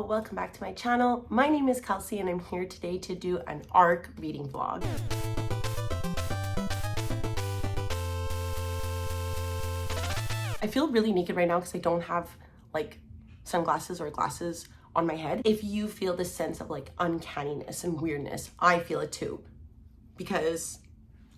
welcome back to my channel. My name is Kelsey and I'm here today to do an ARC reading vlog. I feel really naked right now because I don't have like sunglasses or glasses on my head. If you feel this sense of like uncanniness and weirdness, I feel it too, because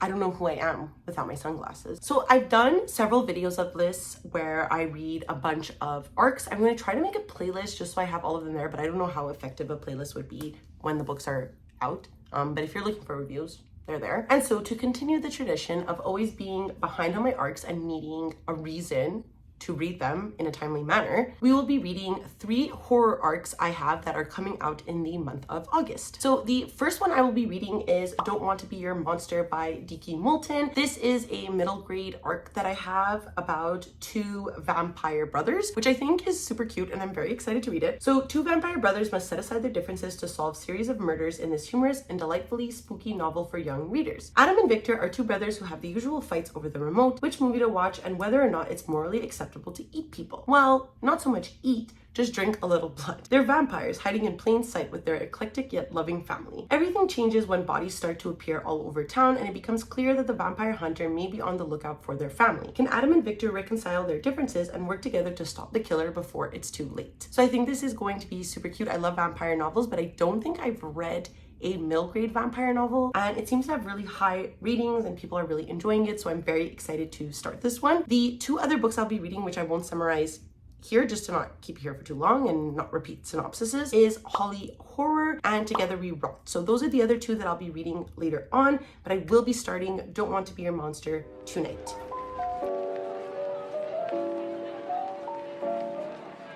I don't know who I am without my sunglasses. So I've done several videos of this where I read a bunch of ARCs. I'm going to try to make a playlist just so I have all of them there, but I don't know how effective a playlist would be when the books are out. But if you're looking for reviews, they're there. And so to continue the tradition of always being behind on my ARCs and needing a reason to read them in a timely manner, we will be reading 3 horror ARCs I have that are coming out in the month of August. So the first one I will be reading is Don't Want to Be Your Monster by D.K. Moulton. This is a middle grade ARC that I have about 2 vampire brothers, which I think is super cute and I'm very excited to read it. So 2 vampire brothers must set aside their differences to solve series of murders in this humorous and delightfully spooky novel for young readers. Adam and Victor are 2 brothers who have the usual fights over the remote, which movie to watch, and whether or not it's morally acceptable to eat people. Well, not so much eat, just drink a little blood. They're vampires hiding in plain sight with their eclectic yet loving family. Everything changes when bodies start to appear all over town and it becomes clear that the vampire hunter may be on the lookout for their family. Can Adam and Victor reconcile their differences and work together to stop the killer before it's too late? So I think this is going to be super cute. I love vampire novels, but I don't think I've read a middle grade vampire novel, and it seems to have really high ratings and people are really enjoying it, so I'm very excited to start this one. The 2 other books I'll be reading, which I won't summarize here just to not keep you here for too long and not repeat synopsises, is Holly Horror and Together We Rot. So those are the other 2 that I'll be reading later on, but I will be starting Don't Want to Be Your Monster tonight.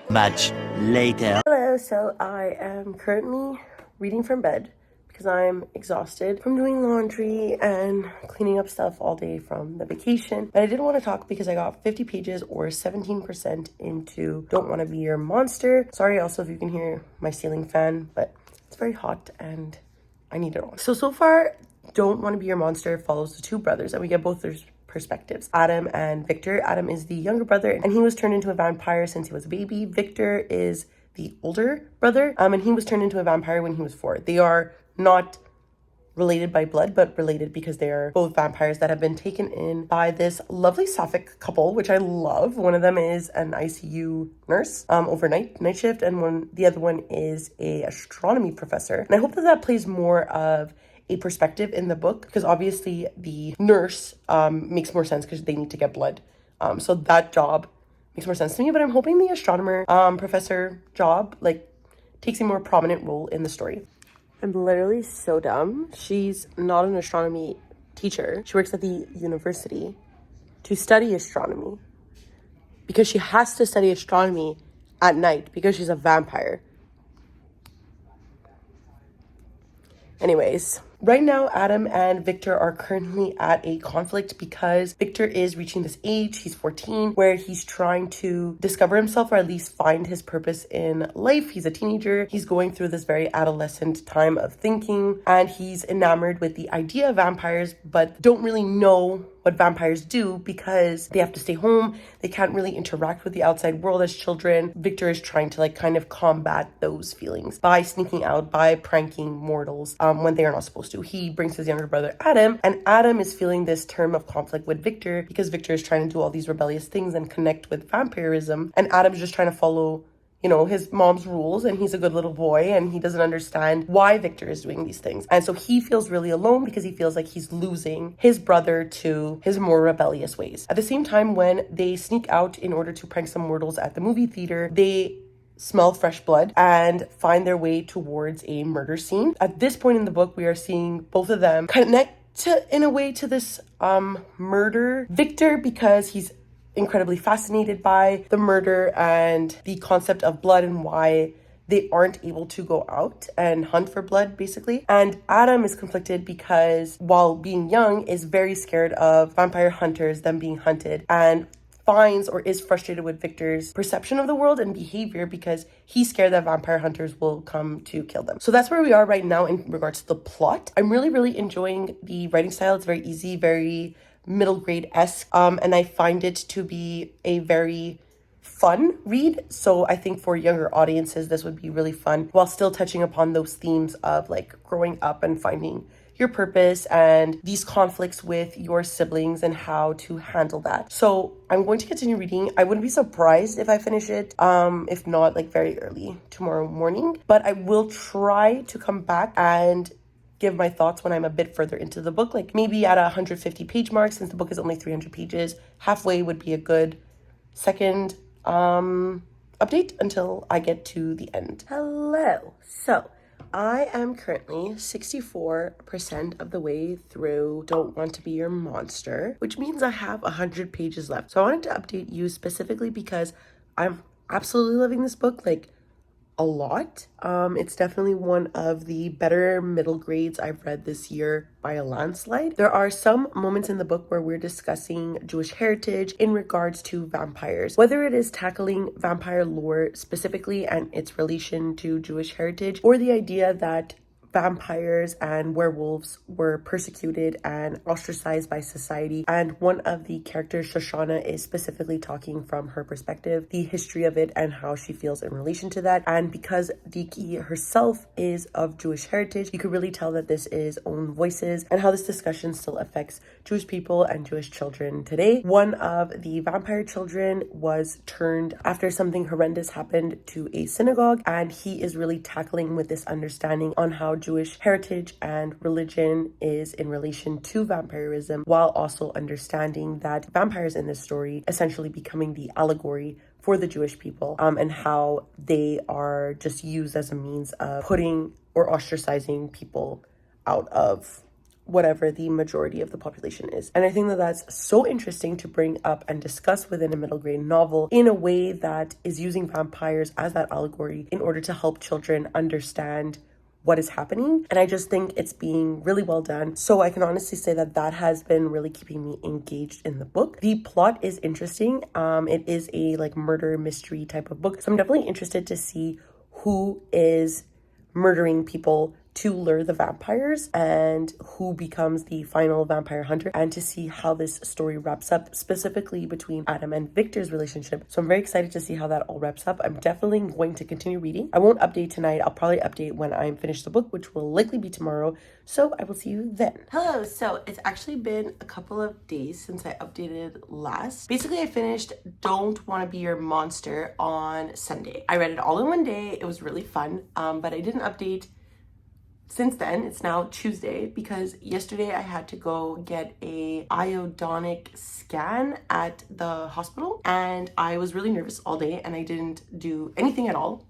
Much later. Hello, so I am currently reading from bed because I'm exhausted from doing laundry and cleaning up stuff all day from the vacation. But I didn't want to talk because I got 50 pages or 17% into Don't Want to Be Your Monster. Sorry also if you can hear my ceiling fan, but it's very hot and I need it on. So far, Don't Want to Be Your Monster follows the 2 brothers and we get both their perspectives. Adam and Victor. Adam is the younger brother and he was turned into a vampire since he was a baby. Victor is the older brother and he was turned into a vampire when he was 4. They are not related by blood, but related because they are both vampires that have been taken in by this lovely sapphic couple, which I love. One of them is an ICU nurse, overnight, night shift, and the other one is a astronomy professor. And I hope that plays more of a perspective in the book, because obviously the nurse makes more sense because they need to get blood. So that job makes more sense to me, but I'm hoping the astronomer professor job takes a more prominent role in the story. I'm literally so dumb. She's not an astronomy teacher. She works at the university to study astronomy because she has to study astronomy at night because she's a vampire. Anyways, right now, Adam and Victor are currently at a conflict because Victor is reaching this age, he's 14, where he's trying to discover himself or at least find his purpose in life. He's a teenager. He's going through this very adolescent time of thinking and he's enamored with the idea of vampires, but don't really know what vampires do because they have to stay home. They can't really interact with the outside world as children. Victor is trying to kind of combat those feelings by sneaking out, by pranking mortals when they are not supposed to. He brings his younger brother Adam, and Adam is feeling this term of conflict with Victor because Victor is trying to do all these rebellious things and connect with vampirism, and Adam's just trying to follow his mom's rules, and he's a good little boy and he doesn't understand why Victor is doing these things. And so he feels really alone because he feels like he's losing his brother to his more rebellious ways. At the same time, when they sneak out in order to prank some mortals at the movie theater, they smell fresh blood and find their way towards a murder scene. At this point in the book, we are seeing both of them connect in a way to this murder. Victor, because he's incredibly fascinated by the murder and the concept of blood and why they aren't able to go out and hunt for blood, basically. And Adam is conflicted because while being young is very scared of vampire hunters, them being hunted, and finds or is frustrated with Victor's perception of the world and behavior because he's scared that vampire hunters will come to kill them. So that's where we are right now in regards to the plot. I'm really enjoying the writing style. It's very easy, very middle grade-esque, and I find it to be a very fun read. So I think for younger audiences, this would be really fun while still touching upon those themes of like growing up and finding your purpose and these conflicts with your siblings and how to handle that. So I'm going to continue reading. I wouldn't be surprised if I finish it, if not like very early tomorrow morning, but I will try to come back and give my thoughts when I'm a bit further into the book, like maybe at a 150 page mark, since the book is only 300 pages. Halfway would be a good second update until I get to the end. Hello. So I am currently 64% of the way through Don't Want to Be Your Monster, which means I have 100 pages left. So I wanted to update you specifically because I'm absolutely loving this book, like a lot. It's definitely one of the better middle grades I've read this year by a landslide. There are some moments in the book where we're discussing Jewish heritage in regards to vampires, whether it is tackling vampire lore specifically and its relation to Jewish heritage, or the idea that vampires and werewolves were persecuted and ostracized by society. And one of the characters, Shoshana, is specifically talking from her perspective, the history of it and how she feels in relation to that. And because Diki herself is of Jewish heritage, you could really tell that this is own voices and how this discussion still affects Jewish people and Jewish children today. One of the vampire children was turned after something horrendous happened to a synagogue, and he is really tackling with this understanding on how Jewish heritage and religion is in relation to vampirism, while also understanding that vampires in this story essentially becoming the allegory for the Jewish people, and how they are just used as a means of putting or ostracizing people out of whatever the majority of the population is. And I think that that's so interesting to bring up and discuss within a middle grade novel in a way that is using vampires as that allegory in order to help children understand what is happening. And I just think it's being really well done. So I can honestly say that that has been really keeping me engaged in the book. The plot is interesting. It is a like murder mystery type of book. So I'm definitely interested to see who is murdering people to lure the vampires and who becomes the final vampire hunter, and to see how this story wraps up, specifically between Adam and Victor's relationship. So I'm very excited to see how that all wraps up. I'm definitely going to continue reading. I won't update tonight. I'll probably update when I'm finished the book, which will likely be tomorrow. So I will see you then. Hello. So it's actually been a couple of days since I updated last. Basically, I finished Don't Want to Be Your Monster on Sunday. I read it all in one day. It was really fun, but I didn't update since then. It's now Tuesday because yesterday I had to go get a iodonic scan at the hospital, and I was really nervous all day and I didn't do anything at all,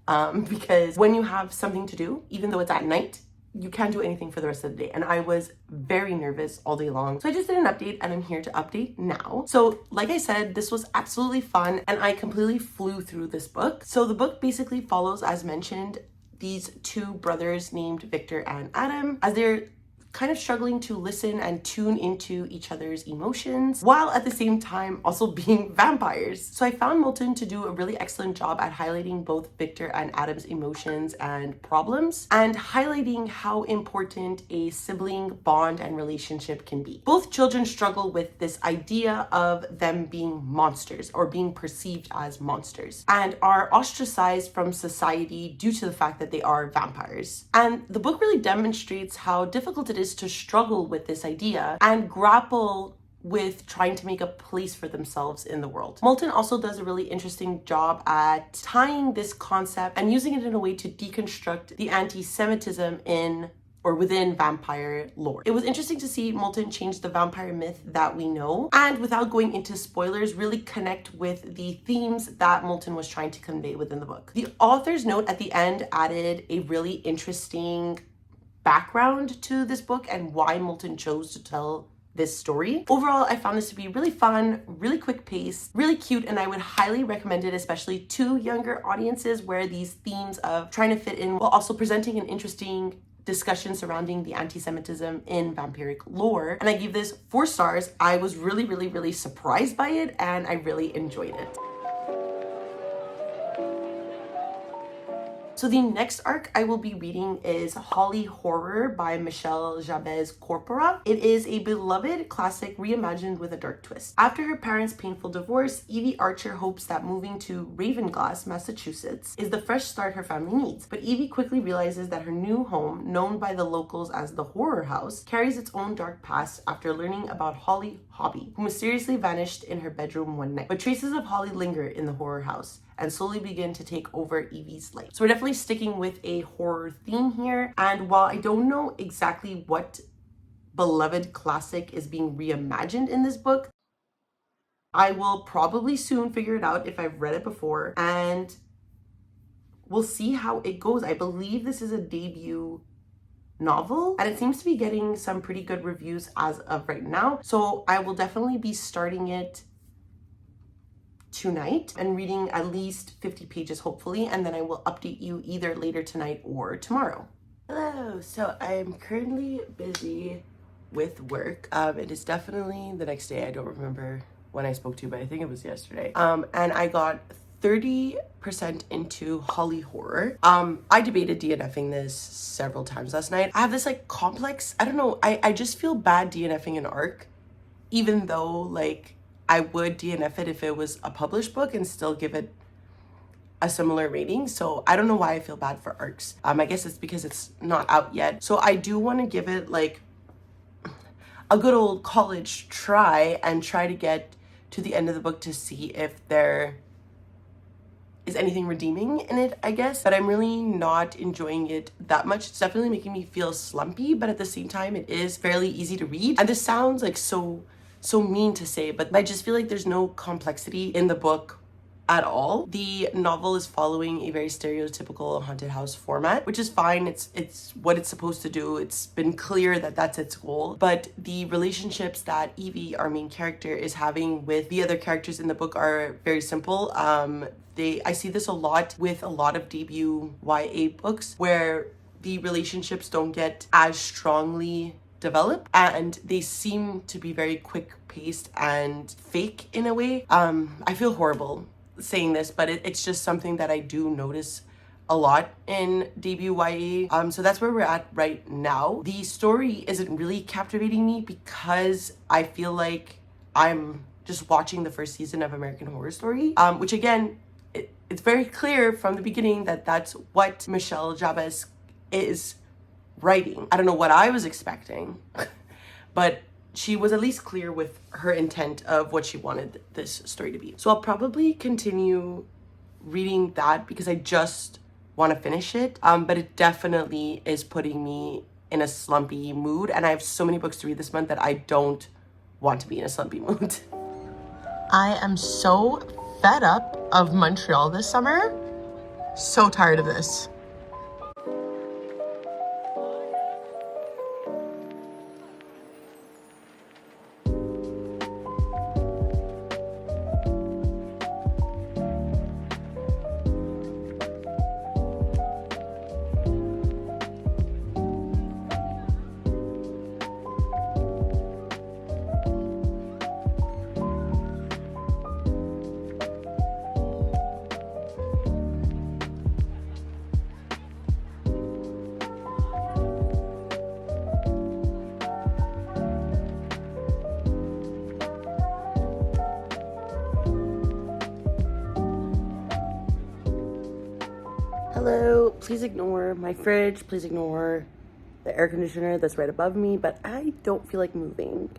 because when you have something to do, even though it's at night, you can't do anything for the rest of the day. And I was very nervous all day long. So I just did an update and I'm here to update now. So like I said, this was absolutely fun and I completely flew through this book. So the book basically follows, as mentioned, these two brothers named Victor and Adam as they're kind of struggling to listen and tune into each other's emotions while at the same time also being vampires. So I found Moulton to do a really excellent job at highlighting both Victor and Adam's emotions and problems, and highlighting how important a sibling bond and relationship can be. Both children struggle with this idea of them being monsters or being perceived as monsters, and are ostracized from society due to the fact that they are vampires. And the book really demonstrates how difficult it is to struggle with this idea and grapple with trying to make a place for themselves in the world. Moulton also does a really interesting job at tying this concept and using it in a way to deconstruct the anti-Semitism in or within vampire lore. It was interesting to see Moulton change the vampire myth that we know, and without going into spoilers, really connect with the themes that Moulton was trying to convey within the book. The author's note at the end added a really interesting background to this book and why Moulton chose to tell this story. Overall, I found this to be really fun, really quick pace, really cute, and I would highly recommend it, especially to younger audiences where these themes of trying to fit in while also presenting an interesting discussion surrounding the anti-Semitism in vampiric lore. And I gave this 4 stars. I was really surprised by it and I really enjoyed it. So the next arc I will be reading is Holly Horror by Michelle Jabez Corpora. It is a beloved classic reimagined with a dark twist. After her parents' painful divorce, Evie Archer hopes that moving to Ravenglass, Massachusetts is the fresh start her family needs. But Evie quickly realizes that her new home, known by the locals as the Horror House, carries its own dark past after learning about Holly Hobby, who mysteriously vanished in her bedroom one night. But traces of Holly linger in the Horror House and slowly begin to take over Evie's life. So we're definitely sticking with a horror theme here. And while I don't know exactly what beloved classic is being reimagined in this book, I will probably soon figure it out if I've read it before, and we'll see how it goes. I believe this is a debut novel and it seems to be getting some pretty good reviews as of right now. So I will definitely be starting it tonight and reading at least 50 pages hopefully, and then I will update you either later tonight or tomorrow. Hello, so I'm currently busy with work. It is definitely the next day. I don't remember when I spoke to you, but I think it was yesterday. And I got 30% into Holly Horror. I debated DNFing this several times last night. I have this like complex, I don't know, I just feel bad DNFing an arc, even though like I would DNF it if it was a published book and still give it a similar rating. So I don't know why I feel bad for arcs. I guess it's because it's not out yet. So I do want to give it like a good old college try and try to get to the end of the book to see if there is anything redeeming in it, I guess. But I'm really not enjoying it that much. It's definitely making me feel slumpy, but at the same time, it is fairly easy to read. And this sounds like so mean to say, but I just feel like there's no complexity in the book at all. The novel is following a very stereotypical haunted house format, which is fine. It's what it's supposed to do. It's been clear that that's its goal. But the relationships that Evie, our main character, is having with the other characters in the book are very simple. I see this a lot with a lot of debut YA books where the relationships don't get as strongly developed and they seem to be very quick paced and fake in a way. I feel horrible saying this, but it's just something that I do notice a lot in debut YA. So that's where we're at right now. The story isn't really captivating me because I feel like I'm just watching the first season of American Horror Story, which again, it's very clear from the beginning that that's what Michelle Jabez is writing. I don't know what I was expecting, but she was at least clear with her intent of what she wanted this story to be. So I'll probably continue reading that because I just want to finish it. But it definitely is putting me in a slumpy mood. And I have so many books to read this month that I don't want to be in a slumpy mood. I am so fed up of Montreal this summer. So tired of this. Hello, please ignore my fridge, please ignore the air conditioner that's right above me, but I don't feel like moving.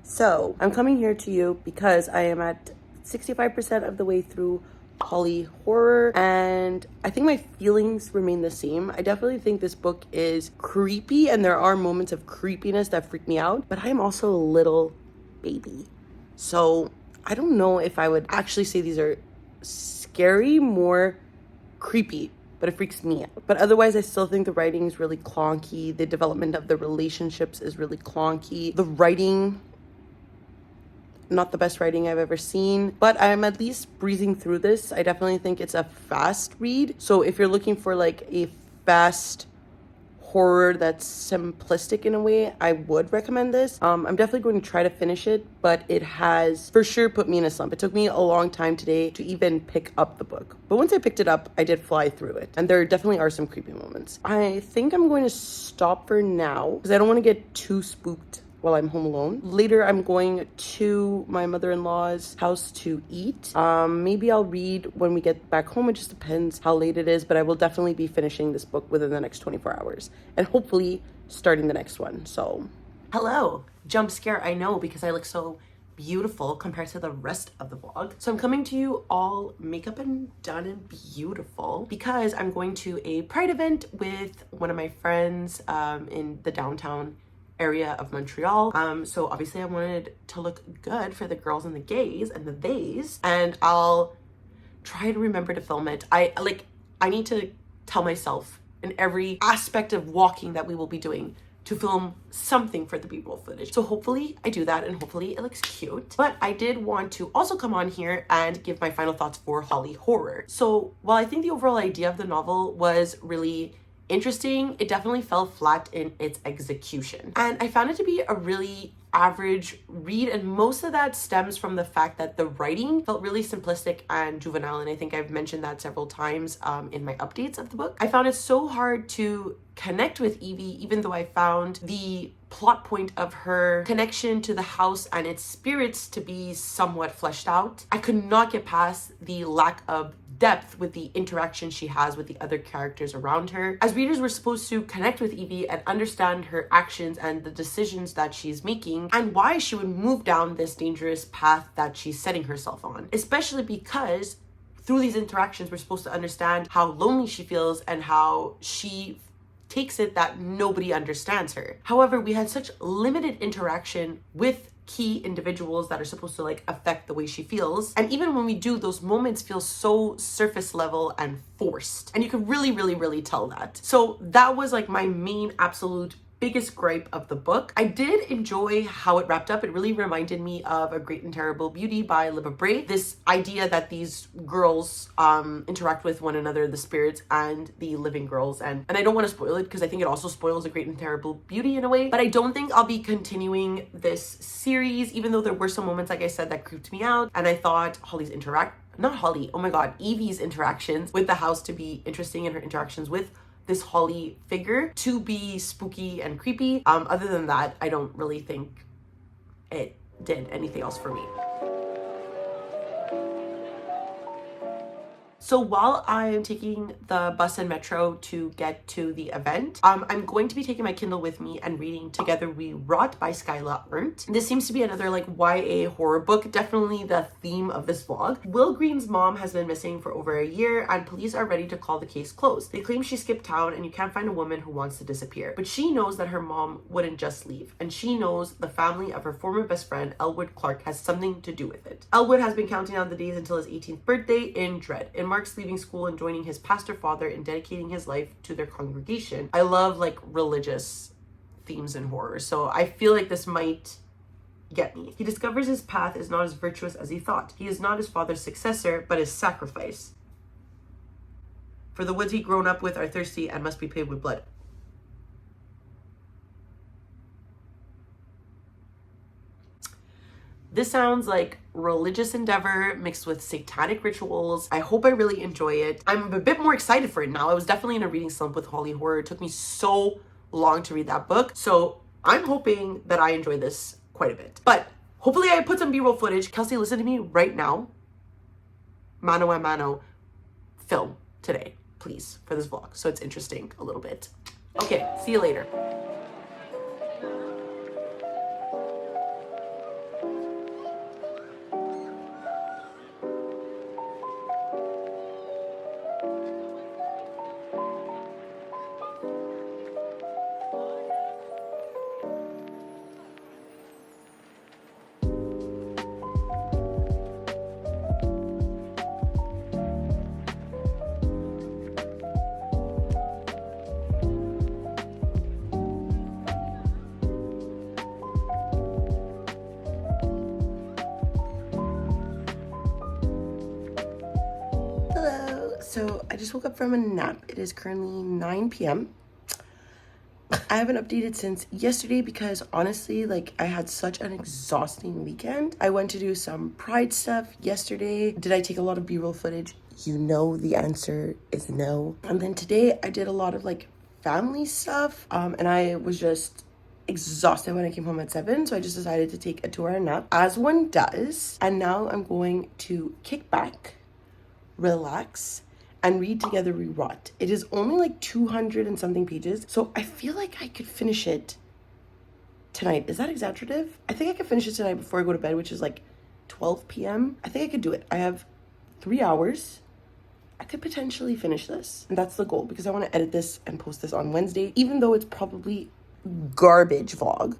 So I'm coming here to you because I am at 65% of the way through Holly Horror, and I think my feelings remain the same. I definitely think this book is creepy, and there are moments of creepiness that freak me out, but I'm also a little baby. So I don't know if I would actually say these are scary, more creepy, but it freaks me out. But otherwise, I still think the writing is really clunky. The development of the relationships is really clunky. The writing, not the best writing I've ever seen, but I'm at least breezing through this. I definitely think it's a fast read. So if you're looking for like a fast horror that's simplistic in a way, I would recommend this. I'm definitely going to try to finish it, but it has for sure put me in a slump. It took me a long time today to even pick up the book, but once I picked it up, I did fly through it, and there definitely are some creepy moments. I think I'm going to stop for now because I don't want to get too spooked while I'm home alone. Later, I'm going to my mother-in-law's house to eat. Maybe I'll read when we get back home. It just depends how late it is, but I will definitely be finishing this book within the next 24 hours and hopefully starting the next one. So, hello. Jump scare, I know, because I look so beautiful compared to the rest of the vlog. So I'm coming to you all makeup and done and beautiful because I'm going to a Pride event with one of my friends in the downtown area of Montreal. So obviously I wanted to look good for the girls and the gays and the theys, and I'll try to remember to film it. I need to tell myself in every aspect of walking that we will be doing to film something for the B-roll footage. So hopefully I do that and hopefully it looks cute. But I did want to also come on here and give my final thoughts for Holly Horror. So while I think the overall idea of the novel was really interesting, it definitely fell flat in its execution. And I found it to be a really average read, and most of that stems from the fact that the writing felt really simplistic and juvenile, and I think I've mentioned that several times in my updates of the book. I found it so hard to connect with Evie, even though I found the plot point of her connection to the house and its spirits to be somewhat fleshed out. I could not get past the lack of depth with the interaction she has with the other characters around her. As readers, we're supposed to connect with Evie and understand her actions and the decisions that she's making and why she would move down this dangerous path that she's setting herself on, especially because through these interactions we're supposed to understand how lonely she feels and how she takes it that nobody understands her. However, we had such limited interaction with key individuals that are supposed to affect the way she feels, and even when we do, those moments feel so surface level and forced, and you can really tell that. So that was my main absolute biggest gripe of the book. I did enjoy how it wrapped up. It really reminded me of A Great and Terrible Beauty by Libba Bray. This idea that these girls interact with one another, the spirits and the living girls. And I don't want to spoil it because I think it also spoils A Great and Terrible Beauty in a way. But I don't think I'll be continuing this series, even though there were some moments, like I said, that creeped me out. And I thought Evie's interactions with the house to be interesting, and her interactions with this Holly figure to be spooky and creepy. Other than that, I don't really think it did anything else for me. So while I'm taking the bus and metro to get to the event, I'm going to be taking my Kindle with me and reading Together We Rot by Skyla Ernst. This seems to be another YA horror book, definitely the theme of this vlog. Will Green's mom has been missing for over a year, and police are ready to call the case closed. They claim she skipped town and you can't find a woman who wants to disappear. But she knows that her mom wouldn't just leave, and she knows the family of her former best friend, Elwood Clark, has something to do with it. Elwood has been counting down the days until his 18th birthday in dread. In Mark's leaving school and joining his pastor father and dedicating his life to their congregation. I love religious themes in horror, so I feel like this might get me. He discovers his path is not as virtuous as he thought. He is not his father's successor, but his sacrifice. For the woods he grown up with are thirsty and must be paid with blood. This sounds like religious endeavor mixed with satanic rituals. I hope I really enjoy it. I'm a bit more excited for it now. I was definitely in a reading slump with Holly Horror. It took me so long to read that book. So I'm hoping that I enjoy this quite a bit. But hopefully I put some B-roll footage. Kelsey, listen to me right now. Mano a mano film today, please, for this vlog. So it's interesting a little bit. Okay, see you later. So I just woke up from a nap. It is currently 9 p.m. I haven't updated since yesterday because honestly, like, I had such an exhausting weekend. I went to do some pride stuff yesterday. Did I take a lot of B-roll footage? You know the answer is no. And then today I did a lot of like family stuff, and I was just exhausted when I came home at 7, so I just decided to take a 2-hour nap, as one does. And now I'm going to kick back, relax, and read Together We Rot. It is only like 200 and something pages, so I feel like I could finish it tonight. Is that exaggerative? I think I could finish it tonight before I go to bed, which is like 12 p.m. I think I could do it. I have 3 hours. I could potentially finish this, and that's the goal, because I want to edit this and post this on Wednesday, even though it's probably garbage vlog,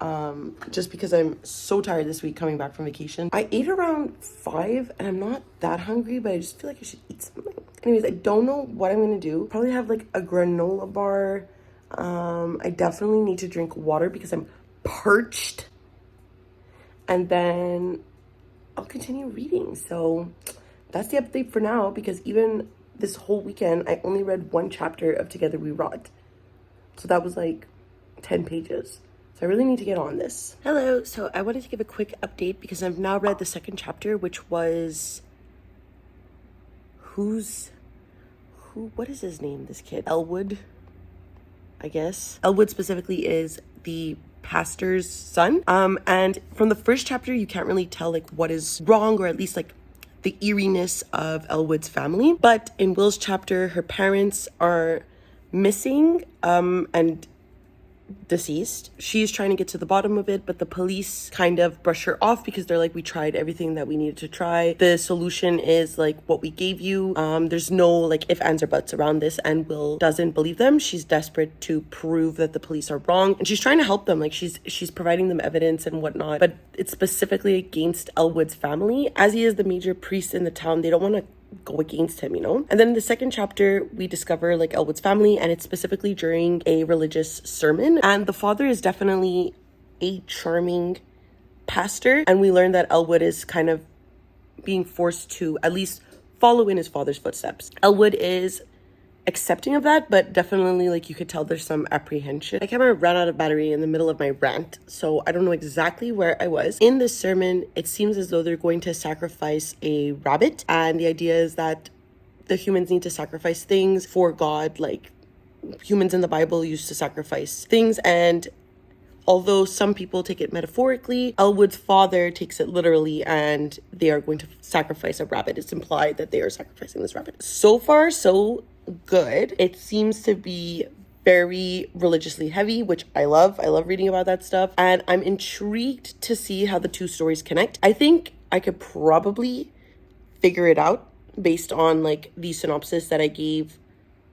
just because I'm so tired this week coming back from vacation. I ate around 5 and I'm not that hungry, but I just feel like I should eat something. Anyways, I don't know what I'm gonna do. Probably have like a granola bar. I definitely need to drink water because I'm parched, and then I'll continue reading. So that's the update for now, because even this whole weekend I only read 1 chapter of Together We Rot, so that was like 10 pages. So I really need to get on this. Hello. So I wanted to give a quick update because I've now read the 2nd chapter, which was what is his name? This kid, Elwood, I guess. Elwood specifically is the pastor's son. And from the 1st chapter, you can't really tell like what is wrong, or at least like the eeriness of Elwood's family. But in Will's chapter, her parents are missing, and deceased. She's trying to get to the bottom of it, but the police kind of brush her off because they're like, we tried everything that we needed to try. The solution is like what we gave you. There's no like if, ands, or buts around this, and Will doesn't believe them. She's desperate to prove that the police are wrong, and she's trying to help them. Like she's providing them evidence and whatnot, but it's specifically against Elwood's family. As he is the major priest in the town, they don't want to go against him, you know? And then in the 2nd chapter, we discover like Elwood's family, and it's specifically during a religious sermon. And the father is definitely a charming pastor, and we learn that Elwood is kind of being forced to at least follow in his father's footsteps. Elwood is accepting of that, but definitely like you could tell there's some apprehension. My camera ran out of battery in the middle of my rant, so I don't know exactly where I was. In this sermon, it seems as though they're going to sacrifice a rabbit, and the idea is that the humans need to sacrifice things for God. Like humans in the Bible used to sacrifice things, and although some people take it metaphorically, Elwood's father takes it literally, and they are going to sacrifice a rabbit. It's implied that they are sacrificing this rabbit. So far, so good. It seems to be very religiously heavy, which I love. I love reading about that stuff, and I'm intrigued to see how the 2 stories connect. I think I could probably figure it out based on like the synopsis that I gave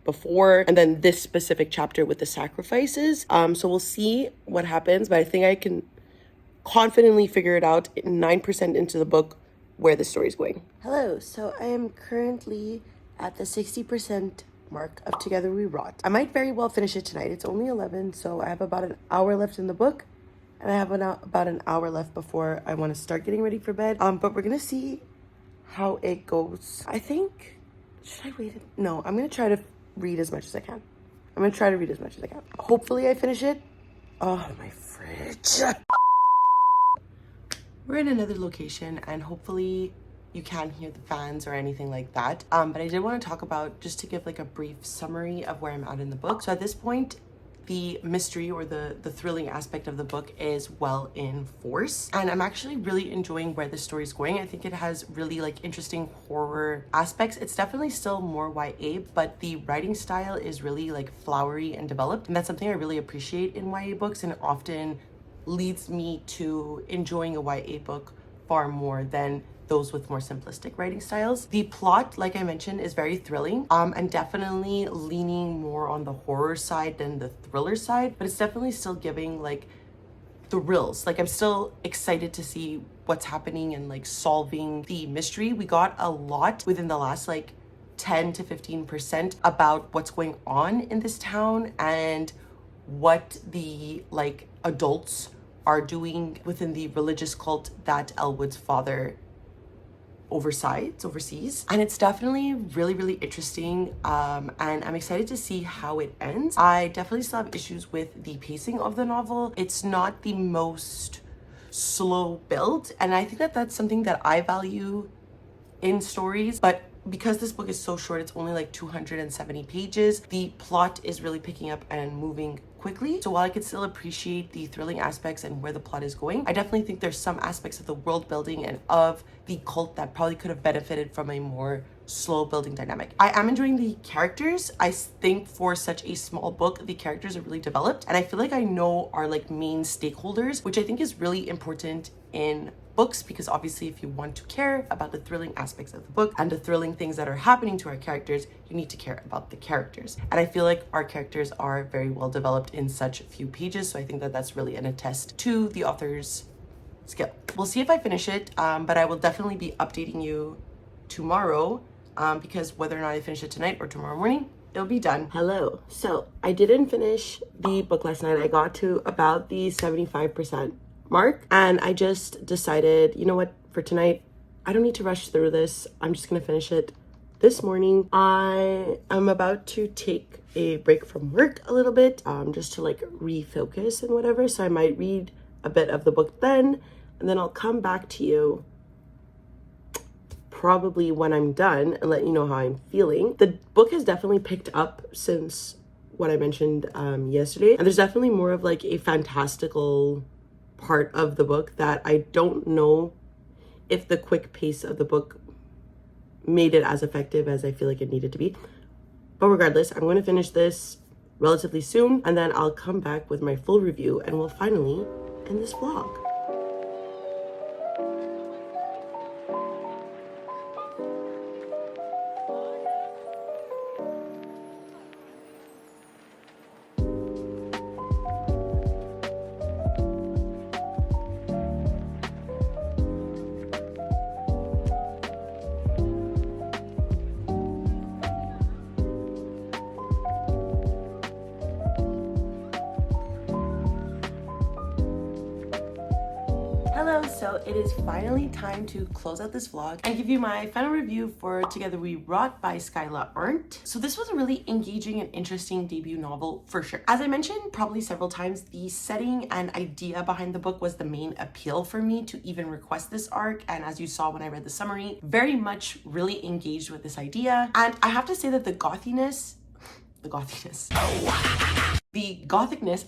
before, and then this specific chapter with the sacrifices. So we'll see what happens, but I think I can confidently figure it out 9% into the book where the story is going. Hello. So I am currently at the 60% mark of Together We Rot. I might very well finish it tonight. It's only 11, so I have about an hour left in the book, and I have about an hour left before I want to start getting ready for bed. But we're gonna see how it goes. I think, should I wait? No, I'm gonna try to read as much as I can. Hopefully I finish it. Oh, my fridge. We're in another location, and hopefully you can't hear the fans or anything like that. But I did want to talk about, just to give like a brief summary of where I'm at in the book. So at this point, the mystery or the thrilling aspect of the book is well in force, and I'm actually really enjoying where the story is going. I think it has really like interesting horror aspects. It's definitely still more YA, but the writing style is really like flowery and developed, and that's something I really appreciate in YA books, and it often leads me to enjoying a YA book far more than those with more simplistic writing styles. The plot, like I mentioned, is very thrilling, and definitely leaning more on the horror side than the thriller side, but it's definitely still giving like thrills. Like I'm still excited to see what's happening and like solving the mystery. We got a lot within the last like 10 to 15% about what's going on in this town and what the like adults are doing within the religious cult that Elwood's father overseas, and it's definitely really interesting, and I'm excited to see how it ends. I definitely still have issues with the pacing of the novel. It's not the most slow build, and I think that that's something that I value in stories, but because this book is so short, it's only like 270 pages, the plot is really picking up and moving quickly. So while I could still appreciate the thrilling aspects and where the plot is going, I definitely think there's some aspects of the world building and of the cult that probably could have benefited from a more slow building dynamic. I am enjoying the characters. I think for such a small book, the characters are really developed, and I feel like I know our like main stakeholders, which I think is really important in books, because obviously if you want to care about the thrilling aspects of the book and the thrilling things that are happening to our characters, you need to care about the characters. And I feel like our characters are very well developed in such few pages, so I think that that's really an attest to the author's skill. We'll see if I finish it, but I will definitely be updating you tomorrow, because whether or not I finish it tonight or tomorrow morning, it'll be done. Hello. So I didn't finish the book last night. I got to about the 75% mark, and I just decided, you know what, for tonight I don't need to rush through this. I'm just gonna finish it this morning. I am about to take a break from work a little bit, just to like refocus and whatever, so I might read a bit of the book then, and then I'll come back to you probably when I'm done and let you know how I'm feeling. The book has definitely picked up since what I mentioned yesterday, and there's definitely more of like a fantastical part of the book that I don't know if the quick pace of the book made it as effective as I feel like it needed to be. But regardless, I'm going to finish this relatively soon, and then I'll come back with my full review and we'll finally end this vlog. Hello, so it is finally time to close out this vlog and give you my final review for Together We Rot by Skyla Arndt. So this was a really engaging and interesting debut novel for sure. As I mentioned probably several times, the setting and idea behind the book was the main appeal for me to even request this arc, and as you saw when I read the summary, very much really engaged with this idea. And I have to say that the gothiness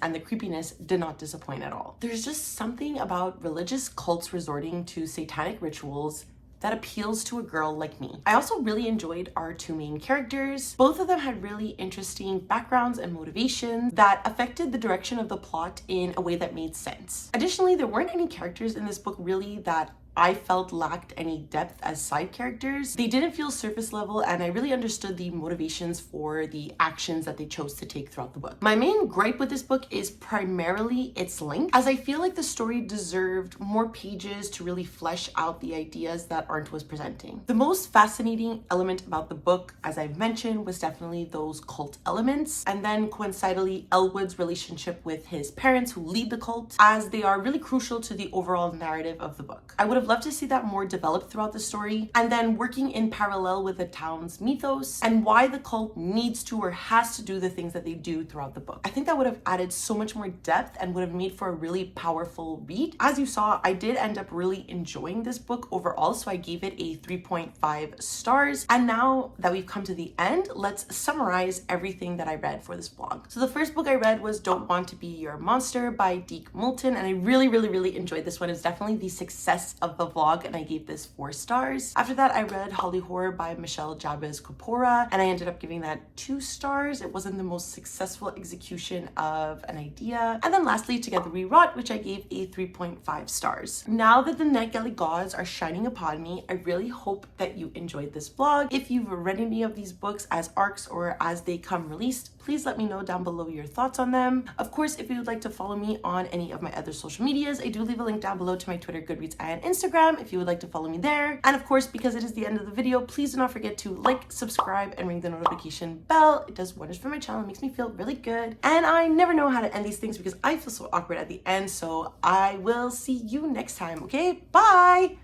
and the creepiness did not disappoint at all. There's just something about religious cults resorting to satanic rituals that appeals to a girl like me. I also really enjoyed our two main characters. Both of them had really interesting backgrounds and motivations that affected the direction of the plot in a way that made sense. Additionally, there weren't any characters in this book really that I felt lacked any depth as side characters. They didn't feel surface level, and I really understood the motivations for the actions that they chose to take throughout the book. My main gripe with this book is primarily its length, as I feel like the story deserved more pages to really flesh out the ideas that Arndt was presenting. The most fascinating element about the book, as I've mentioned, was definitely those cult elements, and then coincidentally Elwood's relationship with his parents who lead the cult, as they are really crucial to the overall narrative of the book. I would have loved to see that more developed throughout the story, and then working in parallel with the town's mythos and why the cult needs to or has to do the things that they do throughout the book. I think that would have added so much more depth and would have made for a really powerful read. As you saw, I did end up really enjoying this book overall, so I gave it a 3.5 stars. And now that we've come to the end, let's summarize everything that I read for this vlog. So the first book I read was Don't Want to Be Your Monster by Deke Moulton, and I really enjoyed this one. It's definitely the success of the vlog, and I gave this 4 stars. After that, I read Holly Horror by Michelle Jabez Kapora, and I ended up giving that 2 stars. It wasn't the most successful execution of an idea. And then lastly, Together We Rot, which I gave a 3.5 stars. Now that the NetGalley gods are shining upon me, I really hope that you enjoyed this vlog. If you've read any of these books as arcs or as they come released, please let me know down below your thoughts on them. Of course, if you would like to follow me on any of my other social medias, I do leave a link down below to my Twitter, Goodreads, and Instagram if you would like to follow me there. And of course, because it is the end of the video, please do not forget to like, subscribe, and ring the notification bell. It does wonders for my channel. It makes me feel really good. And I never know how to end these things because I feel so awkward at the end. So I will see you next time, okay? Bye!